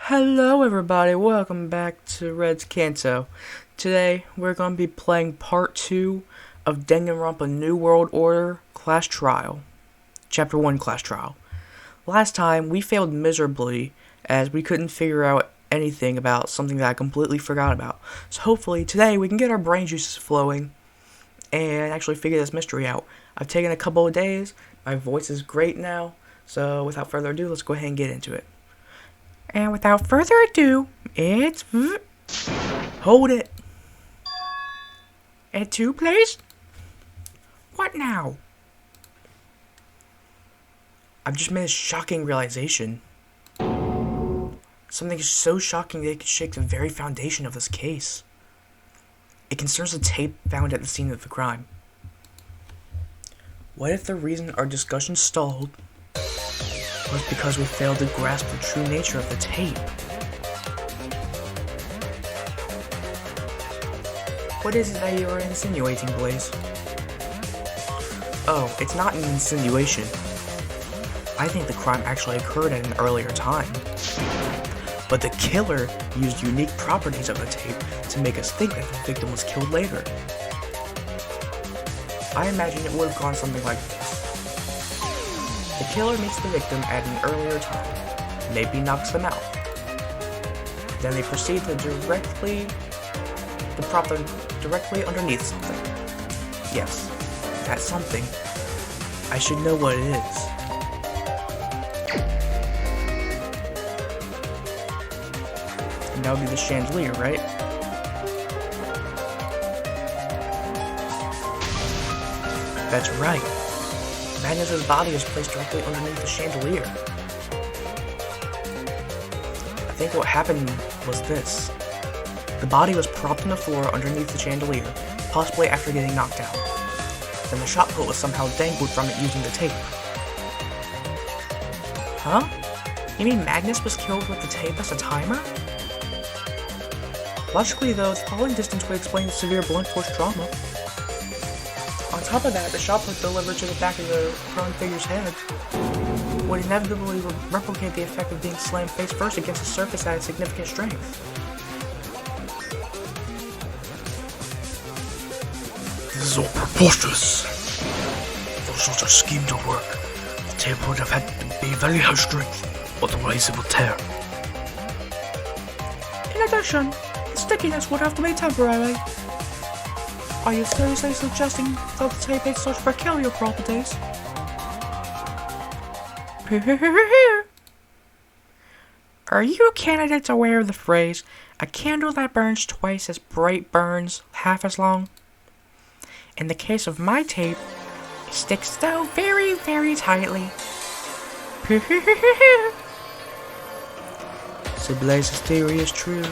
Hello everybody, welcome back to Red's Kanto. Today we're going to be playing part 2 of Danganronpa New World Order Class Trial. Chapter 1 Class Trial. Last time we failed miserably as we couldn't figure out anything about something that I completely forgot about. So hopefully today we can get our brain juices flowing and actually figure this mystery out. I've taken a couple of days, my voice is great now, so without further ado, let's go ahead and get into it. And without further ado, it's... Hold it. At 2, please? What now? I've just made a shocking realization. Something so shocking that it could shake the very foundation of this case. It concerns the tape found at the scene of the crime. What if the reason our discussion stalled was because we failed to grasp the true nature of the tape? What is it that you are insinuating, Blaze? Oh, it's not an insinuation. I think the crime actually occurred at an earlier time. But the killer used unique properties of the tape to make us think that the victim was killed later. I imagine it would have gone something like this. The killer meets the victim at an earlier time, maybe knocks them out. Then they proceed to prop them directly underneath something. Yes, that something. I should know what it is. And that would be the chandelier, right? That's right. Magnus's body is placed directly underneath the chandelier. I think what happened was this. The body was propped on the floor underneath the chandelier, possibly after getting knocked out. Then the shot put was somehow dangled from it using the tape. Huh? You mean Magnus was killed with the tape as a timer? Logically though, its falling distance would explain the severe blunt force trauma. On top of that, the shot put delivered to the back of the prone figure's head would inevitably replicate the effect of being slammed face first against a surface at significant strength. This is all preposterous. For such a scheme to work, the tape would have had to be very high strength, otherwise it would tear. In addition, the stickiness would have to be temporary. Are you seriously suggesting that the tape has such peculiar properties? Are you candidates aware of the phrase, a candle that burns twice as bright burns half as long? In the case of my tape, it sticks so very, very tightly. So Blaze's theory is true.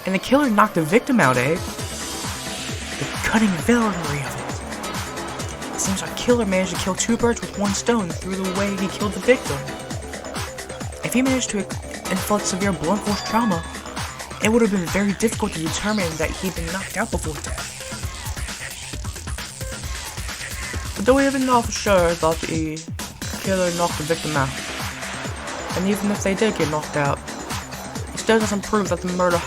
And the killer knocked the victim out, eh? The cutting villainy of it. It seems our killer managed to kill 2 birds with 1 stone through the way he killed the victim. If he managed to inflict severe blunt force trauma, it would have been very difficult to determine that he'd been knocked out before death. But do we even know for sure that the killer knocked the victim out? And even if they did get knocked out, it still doesn't prove that the murder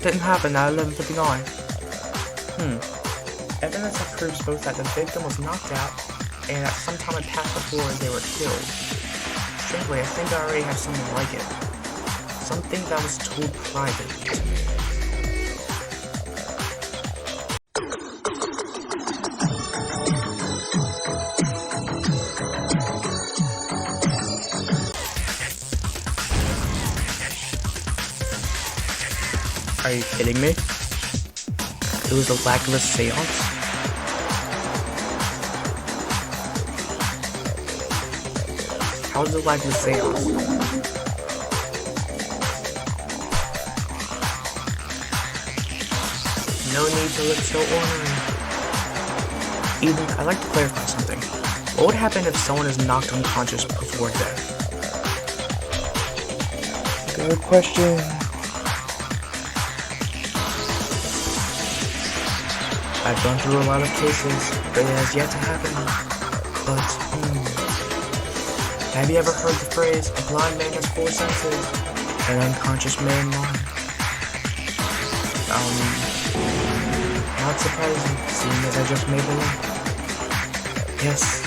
didn't happen at 11:59. Evidence that proves both that the victim was knocked out and that some time had passed before they were killed. Strangely, I think I already have something like it. Something that was told privately to me. Are you kidding me? It was a lagless seance? How is it lagless seance? No need to look so ornery. Eden, I'd like to clarify something. What would happen if someone is knocked unconscious before death? Good question. I've gone through a lot of cases, but it has yet to happen. But, Have you ever heard the phrase, a blind man has four senses, an unconscious man none? Not surprising, seeing as I just made the link. Yes,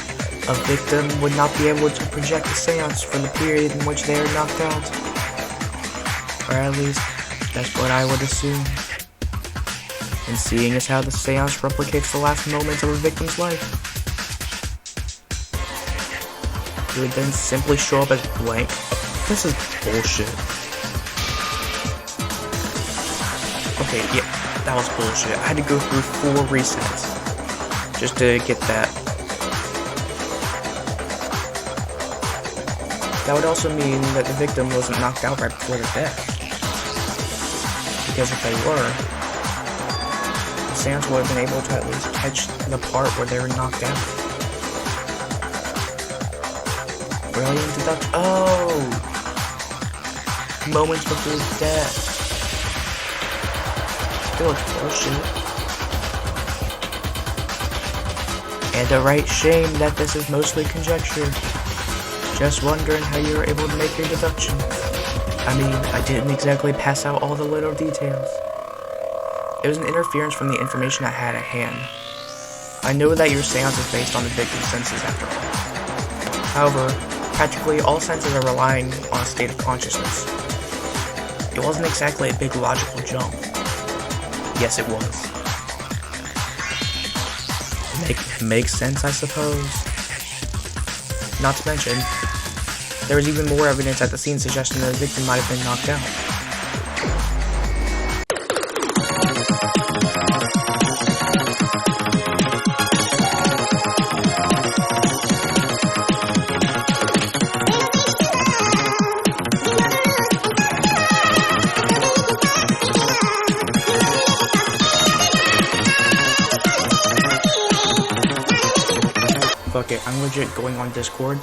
a victim would not be able to project a seance for the period in which they are knocked out. Or at least, that's what I would assume. And seeing as how the seance replicates the last moments of a victim's life, it would then simply show up as blank. This is bullshit. Okay, yeah, that was bullshit. I had to go through 4 resets just to get that. That would also mean that the victim wasn't knocked out right before their death. Because if they were, the seance would have been able to at least catch the part where they were knocked out. Brilliant deduction. Oh! Moments before death. Still a bullshit. And a right shame that this is mostly conjecture. Just wondering how you were able to make your deduction. I mean, I didn't exactly pass out all the little details. It was an interference from the information I had at hand. I know that your seance is based on the victim's senses after all. However, practically all senses are relying on a state of consciousness. It wasn't exactly a big logical jump. Yes, it was. Makes sense, I suppose. Not to mention, there was even more evidence at the scene suggesting that the victim might have been knocked out. Fuck it, I'm legit going on Discord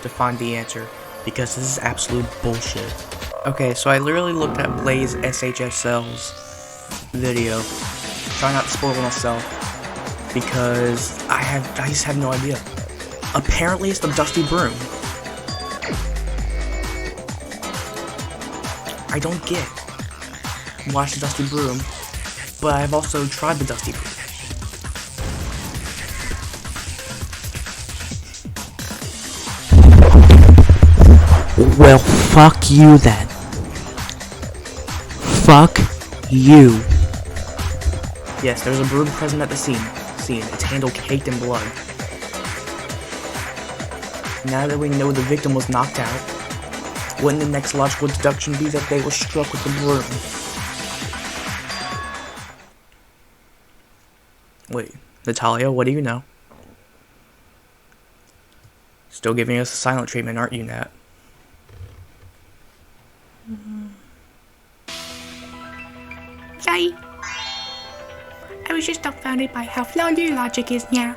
to find the answer, because this is absolute bullshit. Okay, so I literally looked at Blaze SHSL's video, trying not to spoil myself, because I just have no idea. Apparently it's the Dusty Broom. I don't get why it's the Dusty Broom, but I've also tried the Dusty Broom. Well, fuck you then. Fuck you. Yes, there's a broom present at the scene. Its handle caked in blood. Now that we know the victim was knocked out, wouldn't the next logical deduction be that they were struck with the broom? Wait, Natalia, what do you know? Still giving us the silent treatment, aren't you, Nat? Sorry. I was just dumbfounded by how flawed your logic is now.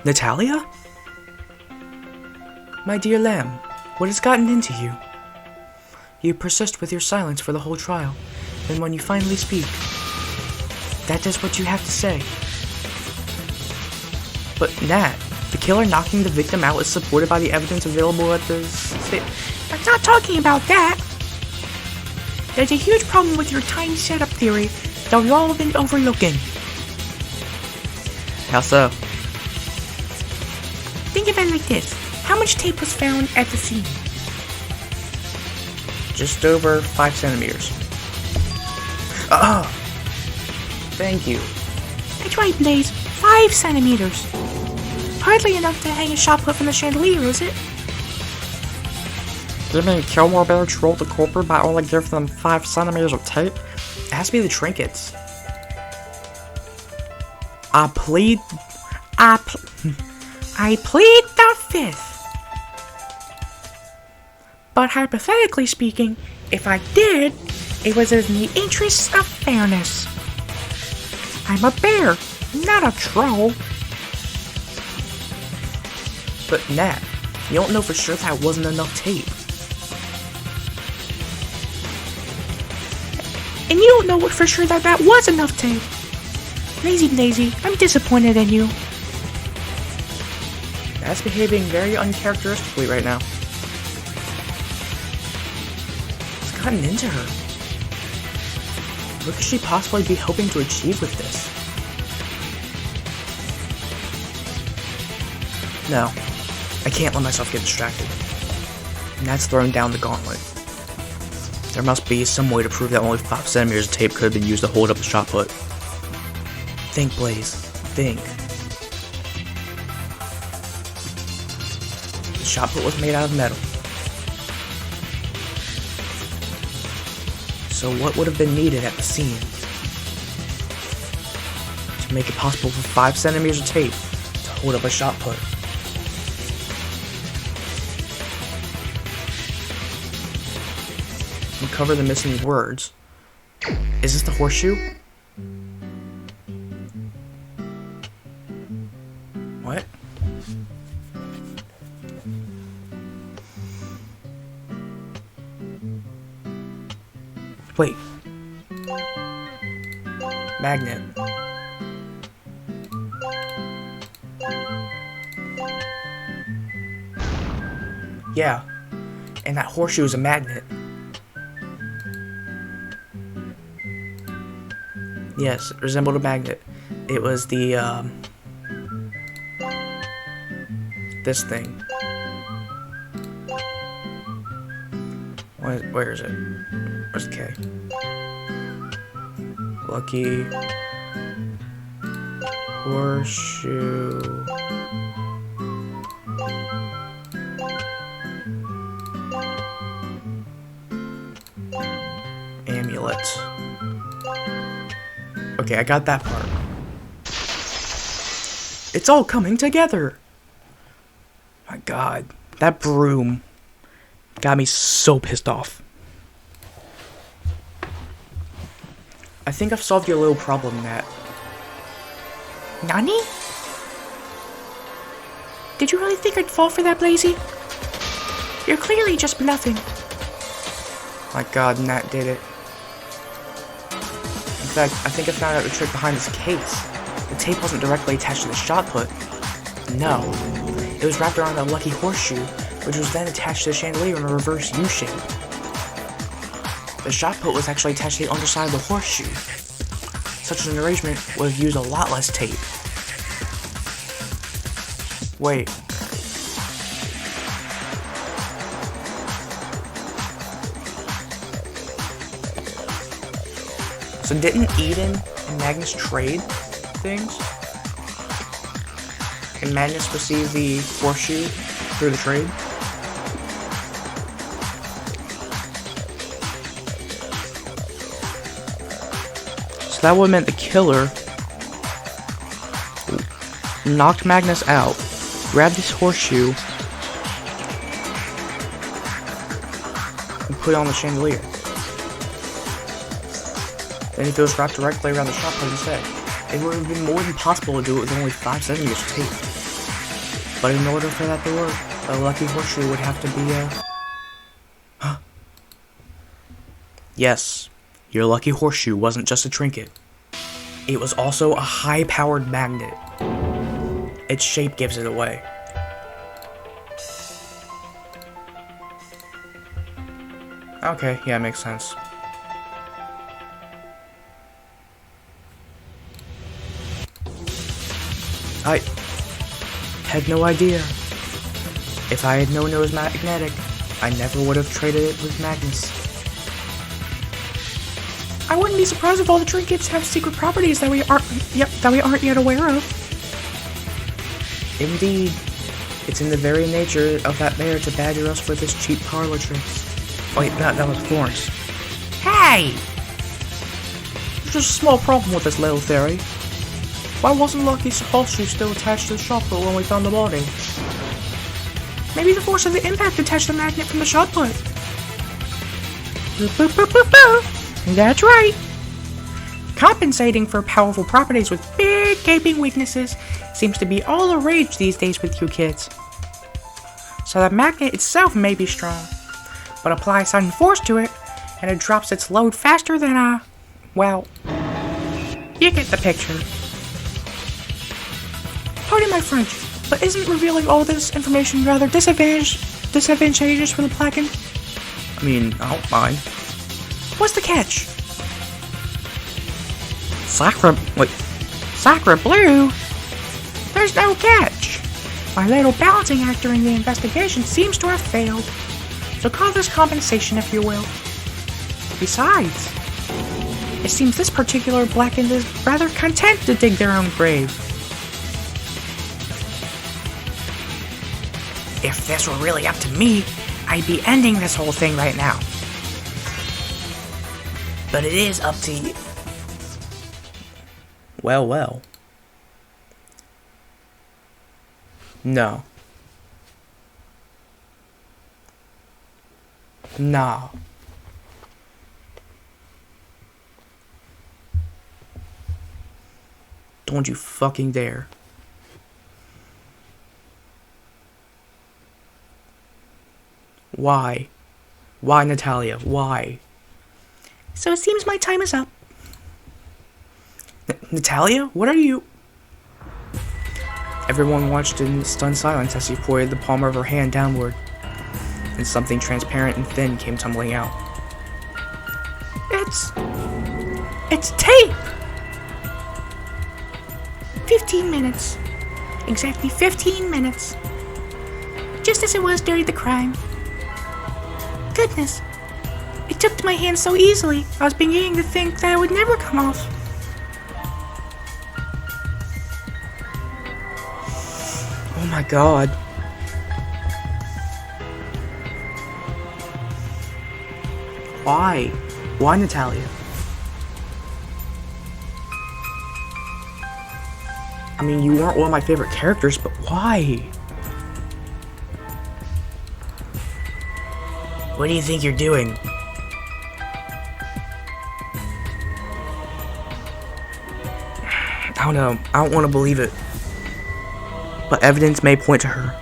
Natalia? My dear lamb, what has gotten into you? You persist with your silence for the whole trial, and when you finally speak, that is what you have to say. But Nat, the killer knocking the victim out is supported by the evidence available at the I'm not talking about that. There's a huge problem with your tiny setup theory that we've all been overlooking. How so? Think of it like this. How much tape was found at the scene? Just over 5 centimeters. Ah! Thank you. That's right, Blaze. 5 centimeters. Hardly enough to hang a shot put from the chandelier, is it? You mean Kilmore Bear trolled the culprit by only giving them 5 centimeters of tape? It has to be the trinkets. I plead the fifth. But hypothetically speaking, if I did, it was in the interests of fairness. I'm a bear, not a troll. But Nat, you don't know for sure that wasn't enough tape. And you don't know for sure that was enough tape. Lazy, I'm disappointed in you. That's behaving very uncharacteristically right now. It's gotten into her. What could she possibly be hoping to achieve with this? No, I can't let myself get distracted. And that's throwing down the gauntlet. There must be some way to prove that only 5 centimeters of tape could have been used to hold up the shot put. Think, Blaze. Think. The shot put was made out of metal. So what would have been needed at the scene to make it possible for 5 centimeters of tape to hold up a shot put? Cover the missing words. Is this the horseshoe? What? Wait. Magnet. Yeah. And that horseshoe is a magnet. Yes, it resembled a magnet. It was the, this thing. Where is it? Where's the K? Lucky horseshoe. Amulet. Okay, I got that part. It's all coming together! My god, that broom got me so pissed off. I think I've solved your little problem, Nat. Nani? Did you really think I'd fall for that, Blazy? You're clearly just bluffing. My god, Nat did it. In fact, I think I found out the trick behind this case. The tape wasn't directly attached to the shot put. No. It was wrapped around a lucky horseshoe, which was then attached to the chandelier in a reverse U-shape. The shot put was actually attached to the underside of the horseshoe. Such an arrangement would have used a lot less tape. Wait. So didn't Eden and Magnus trade things? And Magnus received the horseshoe through the trade? So that would have meant the killer knocked Magnus out, grabbed his horseshoe, and put it on the chandelier. Then if it was wrapped directly around the shot put instead, it would have been more than possible to do it with only 5 centimeters of tape. But in order for that to work, a lucky horseshoe would have to be Huh? Yes, your lucky horseshoe wasn't just a trinket. It was also a high-powered magnet. Its shape gives it away. Okay, yeah, makes sense. I had no idea. If I had known it was magnetic, I never would have traded it with Magnus. I wouldn't be surprised if all the trinkets have secret properties that we aren't yet aware of. Indeed. It's in the very nature of that bear to badger us with his cheap parlor tricks. Wait, that was Florence. Hey! There's just a small problem with this little theory. Why wasn't Lucky's horseshoe still attached to the shot put when we found the body? Maybe the force of the impact detached the magnet from the shot put. Boop, boop, boop, boop, boop. That's right. Compensating for powerful properties with big gaping weaknesses seems to be all the rage these days with you kids. So the magnet itself may be strong, but apply sudden force to it, and it drops its load faster than well, you get the picture. Pardon my French, But isn't revealing all this information rather disadvantageous for the Placken? I mean, I don't mind. What's the catch? Sacre Blue? There's no catch. My little balancing act during the investigation seems to have failed. So call this compensation, if you will. Besides, it seems this particular Blackened is rather content to dig their own grave. If this were really up to me, I'd be ending this whole thing right now. But it is up to you. Well, well. No. Nah. Don't you fucking dare. Why? Why, Natalia? Why? So it seems my time is up. Natalia? What are you? Everyone watched in stunned silence as she pointed the palm of her hand downward, and something transparent and thin came tumbling out. It's tape! 15 minutes. Exactly 15 minutes. Just as it was during the crime. Goodness. It took to my hand so easily, I was beginning to think that it would never come off. Oh my god. Why? Why, Natalia? I mean, you weren't one of my favorite characters, but why? What do you think you're doing? I don't know. I don't want to believe it. But evidence may point to her.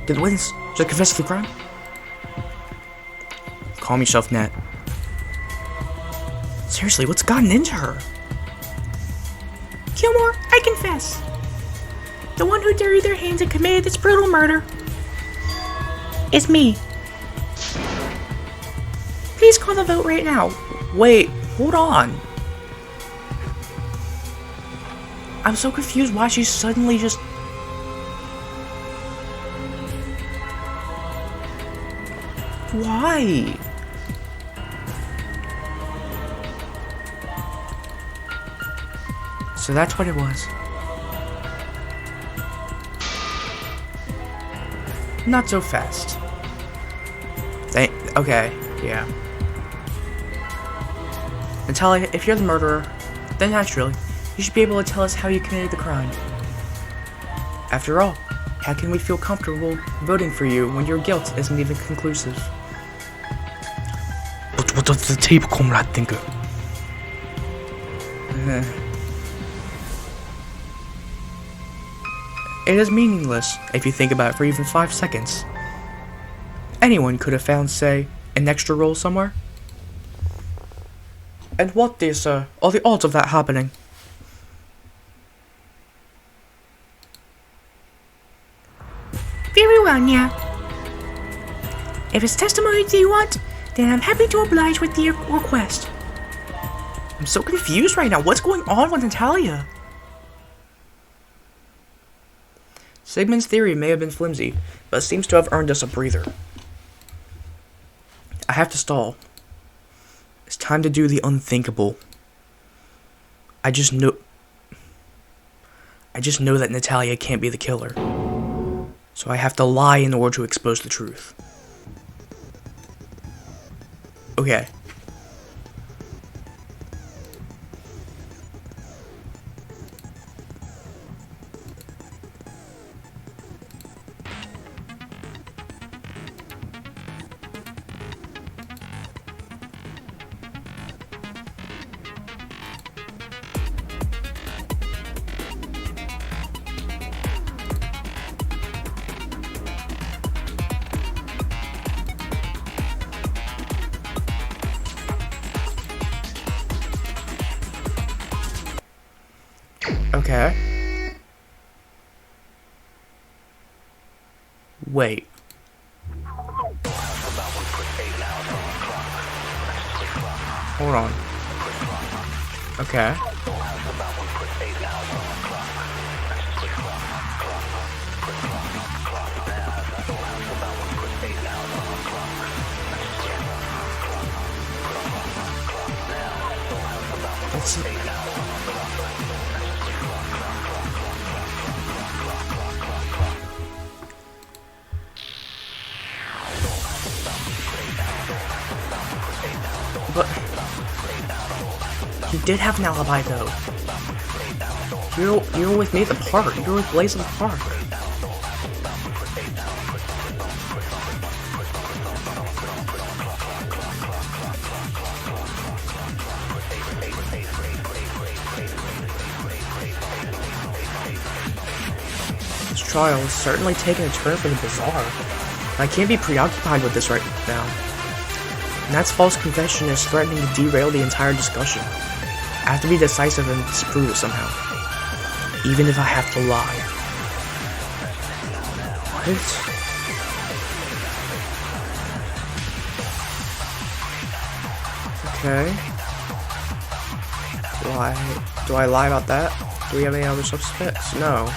Did the witness just confess to the crime? Calm yourself, Nat. Seriously, what's gotten into her? Gilmore, I confess. The one who dirtied their hands and committed this brutal murder is me. Please call the vote right now. Wait, hold on. I'm so confused why she's suddenly just... Why? So that's what it was. Not so fast. Okay, yeah. Natalia, if you're the murderer, then naturally, you should be able to tell us how you committed the crime. After all, how can we feel comfortable voting for you when your guilt isn't even conclusive? But what does the tape comrade think of? It is meaningless if you think about it for even 5 seconds. Anyone could have found, say, an extra roll somewhere. And what is, are the odds of that happening? Very well, now. If it's testimony that you want, then I'm happy to oblige with the request. I'm so confused right now. What's going on with Natalia? Sigmund's theory may have been flimsy, but seems to have earned us a breather. I have to stall. It's time to do the unthinkable. I just know that Natalia can't be the killer. So I have to lie in order to expose the truth. Okay. Okay. Wait. Hold on. Okay. Let's see. But he did have an alibi, though. You were with me at the park. You were with Blaze at the park. This trial is certainly taking a turn for the bizarre. I can't be preoccupied with this right now. Nat's false confession is threatening to derail the entire discussion. I have to be decisive and disprove it somehow. Even if I have to lie. What? Okay. Do I lie about that? Do we have any other suspects? No.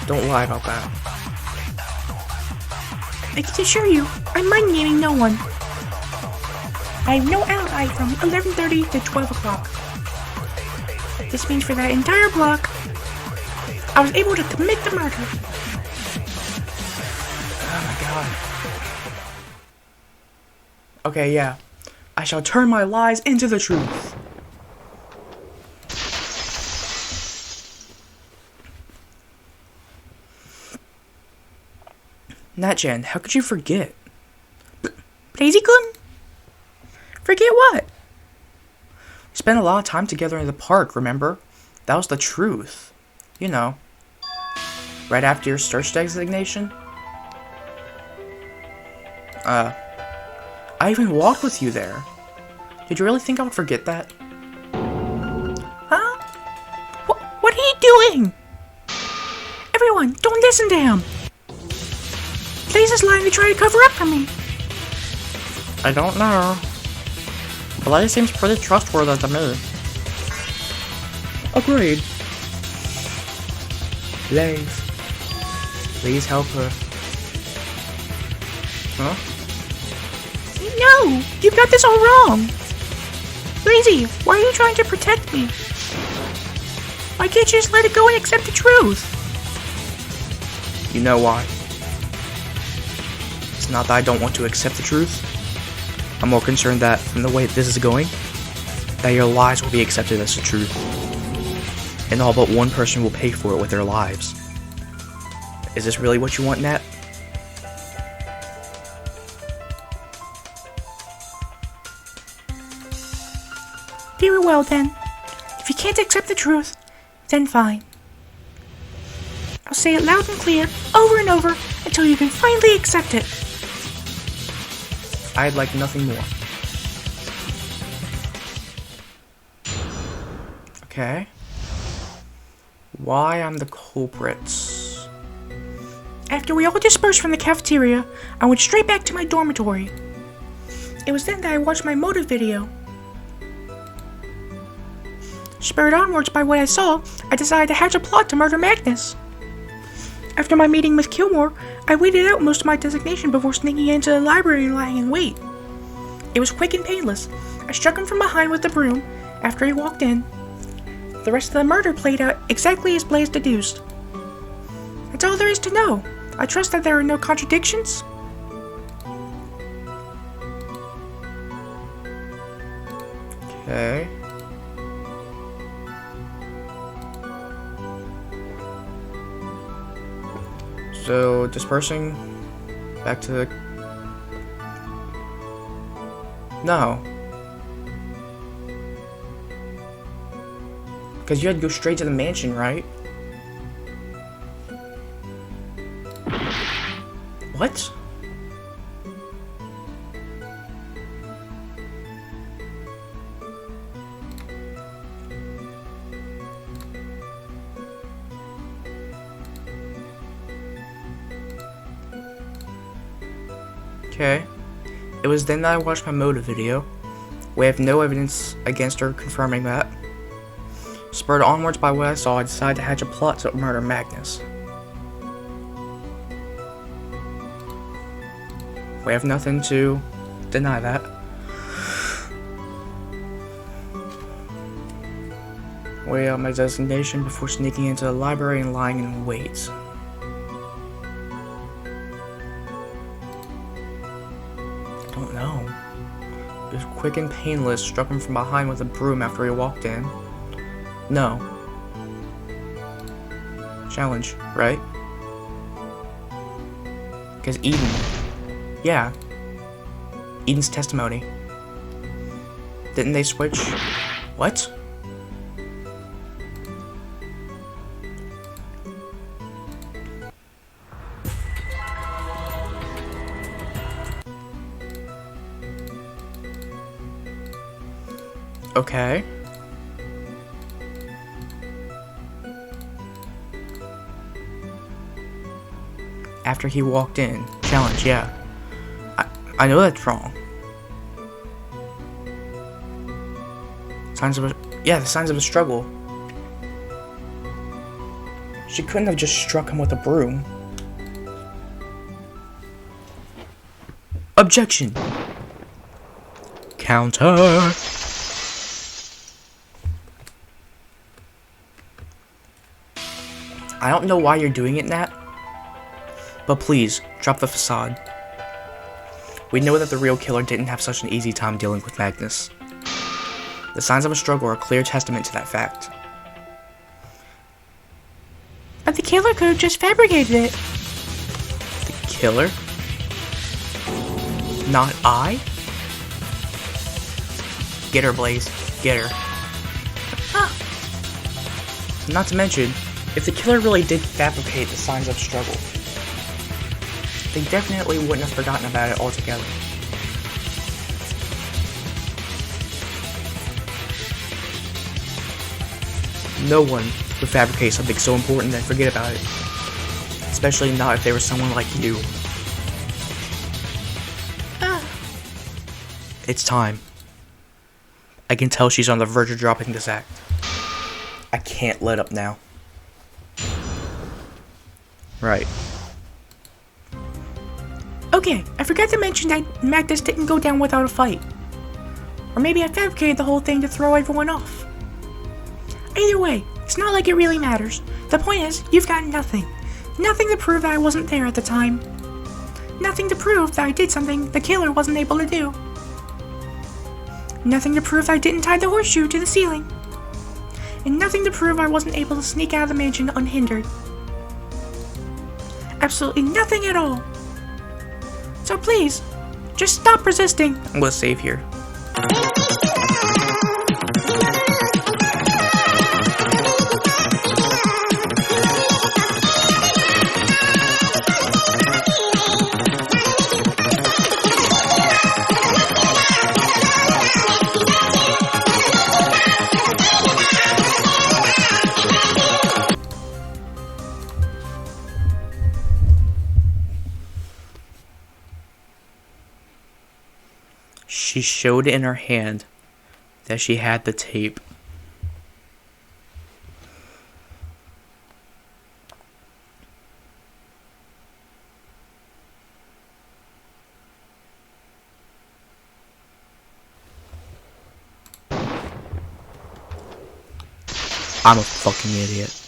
Don't lie about that. I can assure you, I'm mind gaming no one. I have no alibi from 11:30 to 12 o'clock. This means for that entire block, I was able to commit the murder. Oh my god. Okay, yeah. I shall turn my lies into the truth. Nat-chan, how could you forget? Blazy-kun? Forget what? We spent a lot of time together in the park, remember? That was the truth. You know. Right after your search designation? I even walked with you there. Did you really think I would forget that? Huh? What are you doing? Everyone, don't listen to him. Blaze is lying to try to cover up for me. I don't know. Blaze seems pretty trustworthy to me. Agreed. Blaze. Please help her. Huh? No, you've got this all wrong. Blazy, why are you trying to protect me? Why can't you just let it go and accept the truth? You know why? It's not that I don't want to accept the truth. I'm more concerned that, from the way this is going, that your lies will be accepted as the truth. And all but one person will pay for it with their lives. Is this really what you want, Nat? Very well then. If you can't accept the truth, then fine. I'll say it loud and clear, over and over, until you can finally accept it. I'd like nothing more. Okay. Why I'm the culprits? After we all dispersed from the cafeteria, I went straight back to my dormitory. It was then that I watched my motive video. Spurred onwards by what I saw, I decided to hatch a plot to murder Magnus. After my meeting with Kilmore, I waited out most of my designation before sneaking into the library and lying in wait. It was quick and painless. I struck him from behind with the broom after he walked in. The rest of the murder played out exactly as Blaze deduced. That's all there is to know. I trust that there are no contradictions. Okay. So, dispersing back to the... No. Because you had to go straight to the mansion, right? What? Okay. It was then that I watched my motive video. We have no evidence against her confirming that. Spurred onwards by what I saw, I decided to hatch a plot to murder Magnus. We have nothing to deny that. Weigh out my designation before sneaking into the library and lying in wait. I don't know. It was quick and painless, struck him from behind with a broom after he walked in. No. Challenge, right? Because Eden. Yeah. Eden's testimony. Didn't they switch? What? Okay. After he walked in. Challenge, yeah. I know that's wrong. Signs of a... Yeah, the signs of a struggle. She couldn't have just struck him with a broom. Objection! Counter! I don't know why you're doing it, Nat. But please, drop the facade. We know that the real killer didn't have such an easy time dealing with Magnus. The signs of a struggle are a clear testament to that fact. But the killer could have just fabricated it. The killer? Not I? Get her, Blaze. Get her. Not to mention, if the killer really did fabricate the signs of struggle, they definitely wouldn't have forgotten about it altogether. No one would fabricate something so important and forget about it. Especially not if they were someone like you. It's time. I can tell she's on the verge of dropping this act. I can't let up now. Right. Okay, I forgot to mention that Magnus didn't go down without a fight. Or maybe I fabricated the whole thing to throw everyone off. Either way, it's not like it really matters. The point is, you've got nothing. Nothing to prove that I wasn't there at the time. Nothing to prove that I did something the killer wasn't able to do. Nothing to prove that I didn't tie the horseshoe to the ceiling. And nothing to prove I wasn't able to sneak out of the mansion unhindered. Absolutely nothing at all. So please, just stop resisting. I'm gonna save here. She showed in her hand that she had the tape. I'm a fucking idiot.